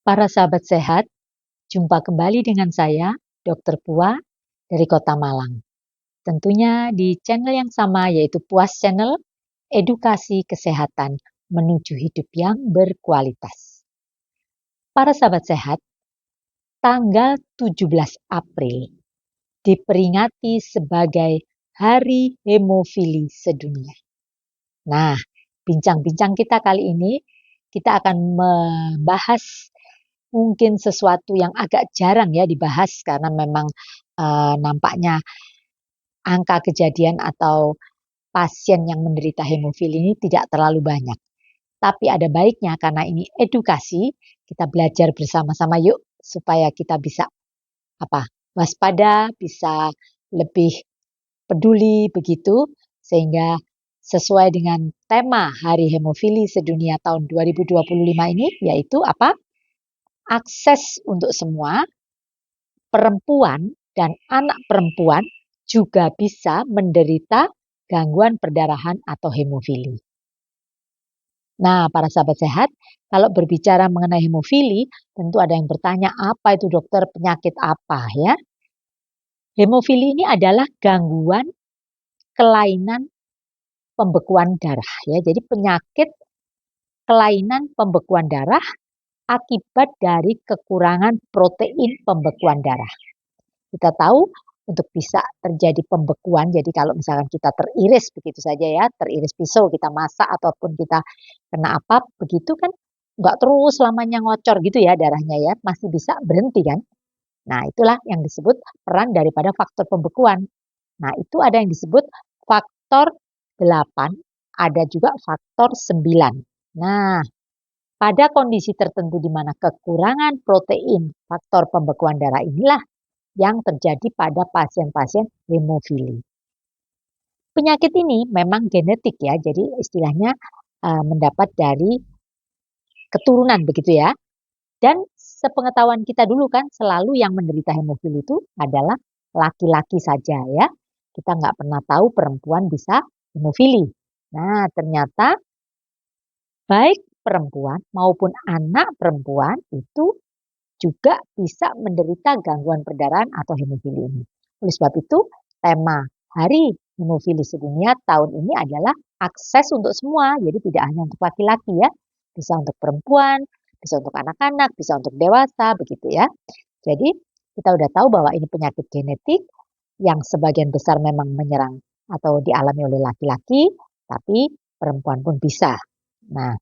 Para sahabat sehat, jumpa kembali dengan saya, Dr. Pua, dari Kota Malang. Tentunya di channel yang sama yaitu Puas Channel, edukasi kesehatan menuju hidup yang berkualitas. Para sahabat sehat, tanggal 17 April diperingati sebagai Hari Hemofili Sedunia. Nah, bincang-bincang kita kali ini, kita akan membahas mungkin sesuatu yang agak jarang ya dibahas karena memang nampaknya angka kejadian atau pasien yang menderita hemofili ini tidak terlalu banyak. Tapi ada baiknya karena ini edukasi, kita belajar bersama-sama yuk supaya kita bisa waspada, bisa lebih peduli begitu sehingga sesuai dengan tema Hari Hemofili Sedunia tahun 2025 ini yaitu akses untuk semua, perempuan dan anak perempuan juga bisa menderita gangguan perdarahan atau hemofili. Nah, para sahabat sehat, kalau berbicara mengenai hemofili, tentu ada yang bertanya, apa itu dokter, penyakit apa ya? Hemofili ini adalah gangguan kelainan pembekuan darah ya. Jadi penyakit kelainan pembekuan darah akibat dari kekurangan protein pembekuan darah. Kita tahu untuk bisa terjadi pembekuan, jadi kalau misalkan kita teriris begitu saja ya, teriris pisau, kita masak ataupun kita kena apa, begitu kan nggak terus lamanya ngocor gitu ya darahnya ya, masih bisa berhenti kan. Nah itulah yang disebut peran daripada faktor pembekuan. Nah itu ada yang disebut faktor 8, ada juga faktor 9. Nah pada kondisi tertentu di mana kekurangan protein faktor pembekuan darah inilah yang terjadi pada pasien-pasien hemofili. Penyakit ini memang genetik ya, jadi istilahnya mendapat dari keturunan begitu ya. Dan sepengetahuan kita dulu kan selalu yang menderita hemofili itu adalah laki-laki saja ya. Kita nggak pernah tahu perempuan bisa hemofili. Nah ternyata baik perempuan maupun anak perempuan itu juga bisa menderita gangguan perdarahan atau hemofili ini. Oleh sebab itu, tema Hari Hemofili Sedunia tahun ini adalah akses untuk semua. Jadi tidak hanya untuk laki-laki ya, bisa untuk perempuan, bisa untuk anak-anak, bisa untuk dewasa, begitu ya. Jadi kita udah tahu bahwa ini penyakit genetik yang sebagian besar memang menyerang atau dialami oleh laki-laki, tapi perempuan pun bisa. Nah,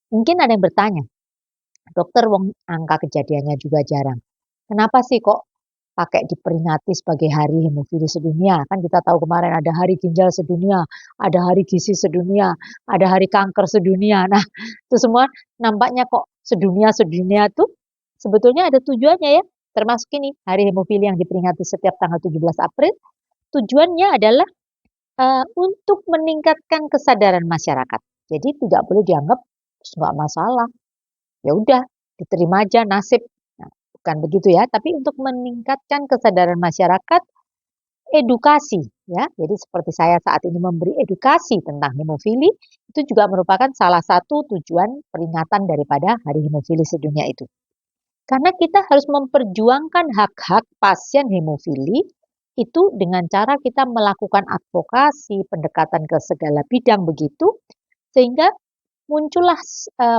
mungkin ada yang bertanya, dokter wong angka kejadiannya juga jarang. Kenapa sih kok pakai diperingati sebagai Hari Hemofili Sedunia? Kan kita tahu kemarin ada Hari Ginjal Sedunia, ada Hari Gizi Sedunia, ada Hari Kanker Sedunia. Nah, itu semua nampaknya kok sedunia-sedunia tuh sebetulnya ada tujuannya ya. Termasuk ini Hari Hemofili yang diperingati setiap tanggal 17 April. Tujuannya adalah untuk meningkatkan kesadaran masyarakat. Jadi tidak boleh dianggap nggak masalah. Ya udah, diterima aja nasib. Nah, bukan begitu ya, tapi untuk meningkatkan kesadaran masyarakat, edukasi ya. Jadi seperti saya saat ini memberi edukasi tentang hemofili, itu juga merupakan salah satu tujuan peringatan daripada Hari Hemofili Sedunia itu. Karena kita harus memperjuangkan hak-hak pasien hemofili itu dengan cara kita melakukan advokasi, pendekatan ke segala bidang begitu, sehingga muncullah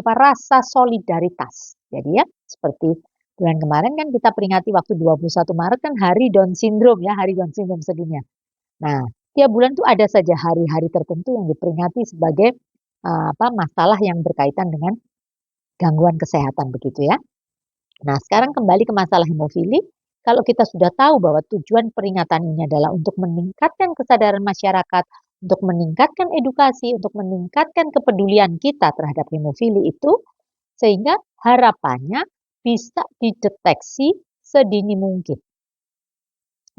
rasa solidaritas. Jadi ya, seperti bulan kemarin kan kita peringati waktu 21 Maret kan Hari Down Syndrome ya, Hari Down Syndrome sedunia. Nah, tiap bulan tuh ada saja hari-hari tertentu yang diperingati sebagai masalah yang berkaitan dengan gangguan kesehatan begitu ya. Nah, sekarang kembali ke masalah hemofili. Kalau kita sudah tahu bahwa tujuan peringatan ini adalah untuk meningkatkan kesadaran masyarakat, untuk meningkatkan edukasi, untuk meningkatkan kepedulian kita terhadap hemofili itu, sehingga harapannya bisa dideteksi sedini mungkin.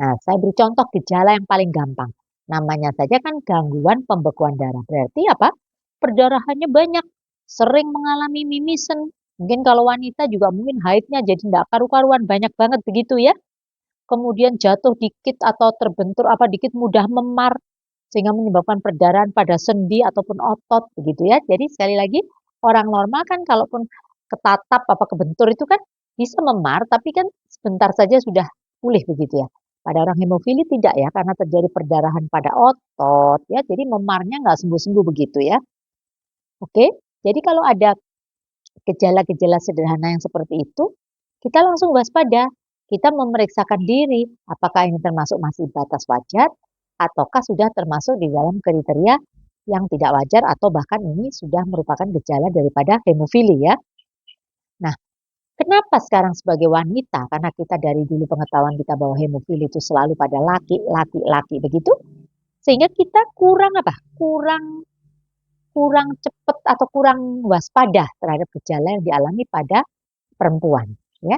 Nah, saya beri contoh gejala yang paling gampang. Namanya saja kan gangguan pembekuan darah. Berarti apa? Perdarahannya banyak, sering mengalami mimisan. Mungkin kalau wanita juga mungkin haidnya jadi tidak karu-karuan, banyak banget begitu ya. Kemudian jatuh dikit atau terbentur dikit mudah memar sehingga menyebabkan perdarahan pada sendi ataupun otot begitu ya. Jadi sekali lagi orang normal kan kalaupun ketatap apa kebentur itu kan bisa memar, tapi kan sebentar saja sudah pulih begitu ya. Pada orang hemofili tidak ya, karena terjadi perdarahan pada otot ya, jadi memarnya nggak sembuh-sembuh begitu ya. Oke, jadi kalau ada gejala-gejala sederhana yang seperti itu, kita langsung waspada. Kita memeriksakan diri, apakah ini termasuk masih batas wajar, ataukah sudah termasuk di dalam kriteria yang tidak wajar, atau bahkan ini sudah merupakan gejala daripada hemofili ya. Nah, kenapa sekarang sebagai wanita, karena kita dari dulu pengetahuan kita bahwa hemofili itu selalu pada laki-laki begitu, sehingga kita kurang apa? Kurang cepat atau kurang waspada terhadap gejala yang dialami pada perempuan ya.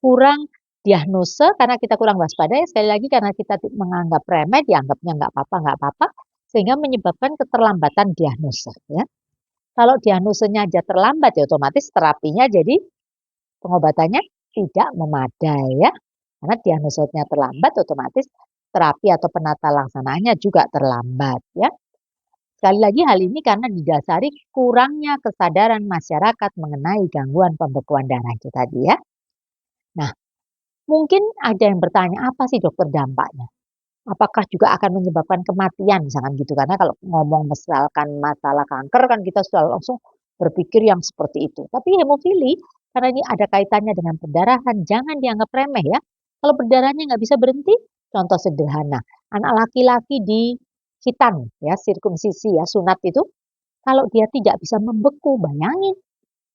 Kurang diagnose karena kita kurang waspada ya, sekali lagi karena kita menganggap remeh, dianggapnya nggak apa-apa, sehingga menyebabkan keterlambatan diagnose ya. Kalau diagnosenya aja terlambat ya otomatis terapinya jadi pengobatannya tidak memadai ya. Karena diagnosenya terlambat otomatis terapi atau penata laksanaannya juga terlambat ya. Sekali lagi hal ini karena didasari kurangnya kesadaran masyarakat mengenai gangguan pembekuan darah itu tadi ya. Nah, mungkin ada yang bertanya, apa sih dokter dampaknya? Apakah juga akan menyebabkan kematian misalkan gitu? Karena kalau ngomong misalkan masalah kanker kan kita sudah langsung berpikir yang seperti itu. Tapi hemofili karena ini ada kaitannya dengan perdarahan, jangan dianggap remeh ya. Kalau berdarahnya nggak bisa berhenti, contoh sederhana, anak laki-laki di khitan ya, sirkumsisi ya, sunat itu, kalau dia tidak bisa membeku, bayangin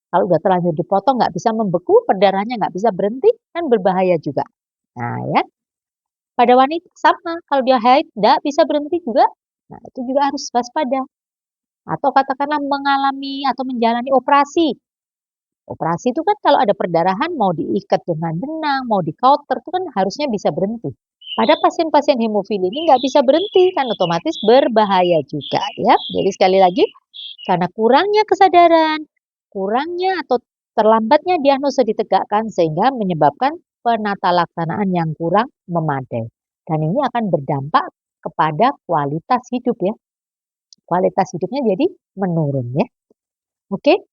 kalau udah terlanjur dipotong nggak bisa membeku, perdarahannya nggak bisa berhenti, kan berbahaya juga. Nah ya, pada wanita sama, kalau dia haid nggak bisa berhenti juga, nah itu juga harus waspada. Atau katakanlah mengalami atau menjalani operasi. Operasi itu kan kalau ada perdarahan mau diikat dengan benang, mau di kauter itu kan harusnya bisa berhenti. Pada pasien-pasien hemofili ini nggak bisa berhenti kan otomatis berbahaya juga ya. Jadi sekali lagi karena kurangnya kesadaran, kurangnya atau terlambatnya diagnosa ditegakkan sehingga menyebabkan penata laksanaan yang kurang memadai. Dan ini akan berdampak kepada kualitas hidup ya. Kualitas hidupnya jadi menurun ya. Oke,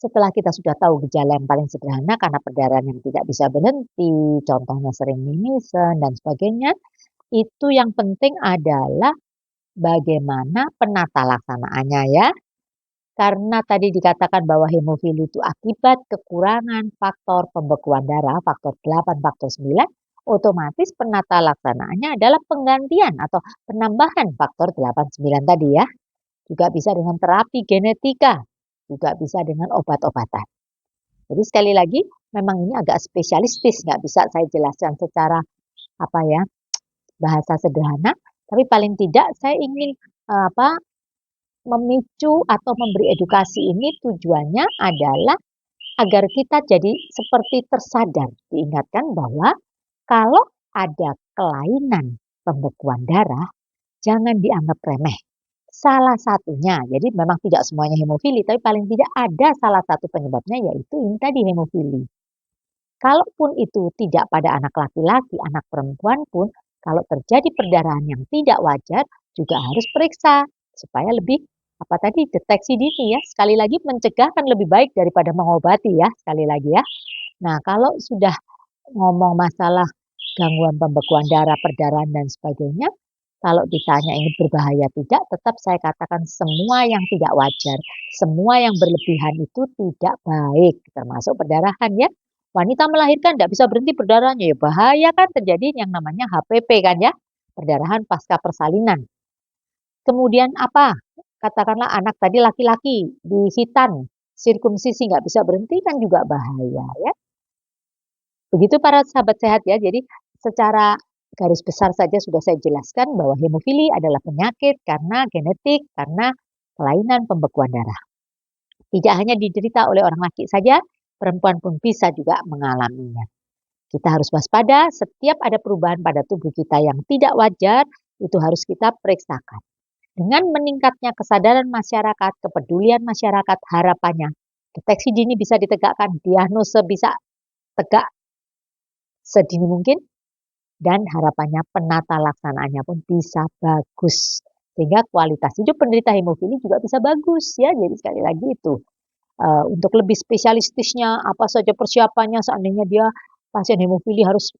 setelah kita sudah tahu gejala yang paling sederhana karena perdarahan yang tidak bisa berhenti, contohnya sering mimisen dan sebagainya, itu yang penting adalah bagaimana penata laksanaannya ya. Karena tadi dikatakan bahwa hemofili itu akibat kekurangan faktor pembekuan darah, faktor 8, faktor 9, otomatis penata laksanaannya adalah penggantian atau penambahan faktor 8, 9 tadi ya. Juga bisa dengan terapi genetika, juga bisa dengan obat-obatan. Jadi sekali lagi, memang ini agak spesialistis, nggak bisa saya jelaskan secara apa ya bahasa sederhana, tapi paling tidak saya ingin memicu atau memberi edukasi ini tujuannya adalah agar kita jadi seperti tersadar, diingatkan bahwa kalau ada kelainan pembekuan darah, jangan dianggap remeh. Salah satunya, jadi memang tidak semuanya hemofili, tapi paling tidak ada salah satu penyebabnya yaitu ini tadi hemofili. Kalaupun itu tidak pada anak laki-laki, anak perempuan pun, kalau terjadi perdarahan yang tidak wajar, juga harus periksa supaya lebih apa tadi deteksi dini ya. Sekali lagi mencegah kan lebih baik daripada mengobati ya, sekali lagi ya. Nah, kalau sudah ngomong masalah gangguan pembekuan darah, perdarahan dan sebagainya, kalau ditanya ini berbahaya tidak, tetap saya katakan semua yang tidak wajar, semua yang berlebihan itu tidak baik, termasuk perdarahan ya. Wanita melahirkan tidak bisa berhenti perdarahannya, ya bahaya kan terjadi yang namanya HPP kan ya, perdarahan pasca persalinan. Kemudian apa? Katakanlah anak tadi laki-laki di khitan, sirkumsisi nggak bisa berhenti kan juga bahaya ya. Begitu para sahabat sehat ya, jadi secara garis besar saja sudah saya jelaskan bahwa hemofili adalah penyakit karena genetik, karena kelainan pembekuan darah. Tidak hanya diderita oleh orang laki saja, perempuan pun bisa juga mengalaminya. Kita harus waspada setiap ada perubahan pada tubuh kita yang tidak wajar, itu harus kita periksakan. Dengan meningkatnya kesadaran masyarakat, kepedulian masyarakat, harapannya deteksi dini bisa ditegakkan, diagnosa bisa tegak sedini mungkin, dan harapannya penata laksanaannya pun bisa bagus. Sehingga kualitas hidup penderita hemofili juga bisa bagus ya. Jadi sekali lagi itu Untuk lebih spesialistisnya apa saja persiapannya seandainya dia pasien hemofili harus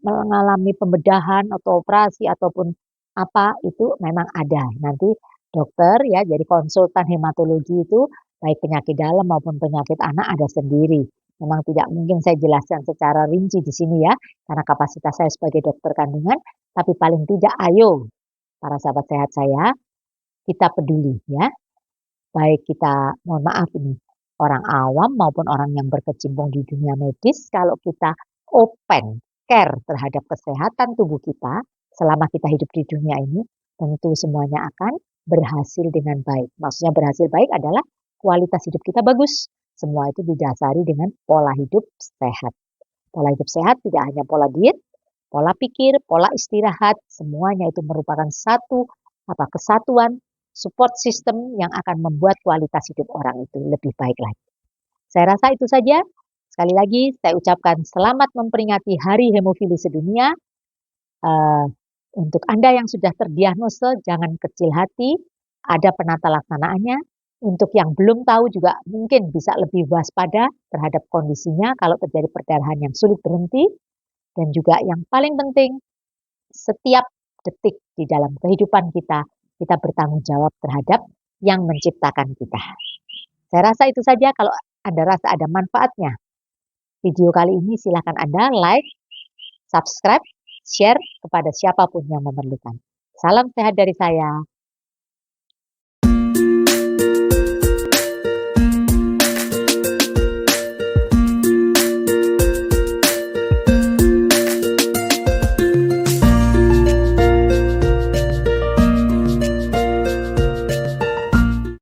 mengalami pembedahan atau operasi ataupun apa, itu memang ada. Nanti dokter ya, jadi konsultan hematologi itu baik penyakit dalam maupun penyakit anak ada sendiri. Memang tidak mungkin saya jelaskan secara rinci di sini ya, karena kapasitas saya sebagai dokter kandungan, tapi paling tidak ayo para sahabat sehat saya, kita peduli ya. Baik kita, mohon maaf ini, orang awam maupun orang yang berkecimpung di dunia medis, kalau kita open, care terhadap kesehatan tubuh kita, selama kita hidup di dunia ini, tentu semuanya akan berhasil dengan baik. Maksudnya berhasil baik adalah kualitas hidup kita bagus. Semua itu didasari dengan pola hidup sehat. Pola hidup sehat tidak hanya pola diet, pola pikir, pola istirahat, semuanya itu merupakan satu kesatuan support system yang akan membuat kualitas hidup orang itu lebih baik lagi. Saya rasa itu saja. Sekali lagi saya ucapkan selamat memperingati Hari Hemofili Sedunia. Untuk Anda yang sudah terdiagnosa, jangan kecil hati, ada penata laksanaannya. Untuk yang belum tahu juga mungkin bisa lebih waspada terhadap kondisinya kalau terjadi perdarahan yang sulit berhenti. Dan juga yang paling penting, setiap detik di dalam kehidupan kita, kita bertanggung jawab terhadap yang menciptakan kita. Saya rasa itu saja. Kalau Anda rasa ada manfaatnya video kali ini, silakan Anda like, subscribe, share kepada siapapun yang memerlukan. Salam sehat dari saya.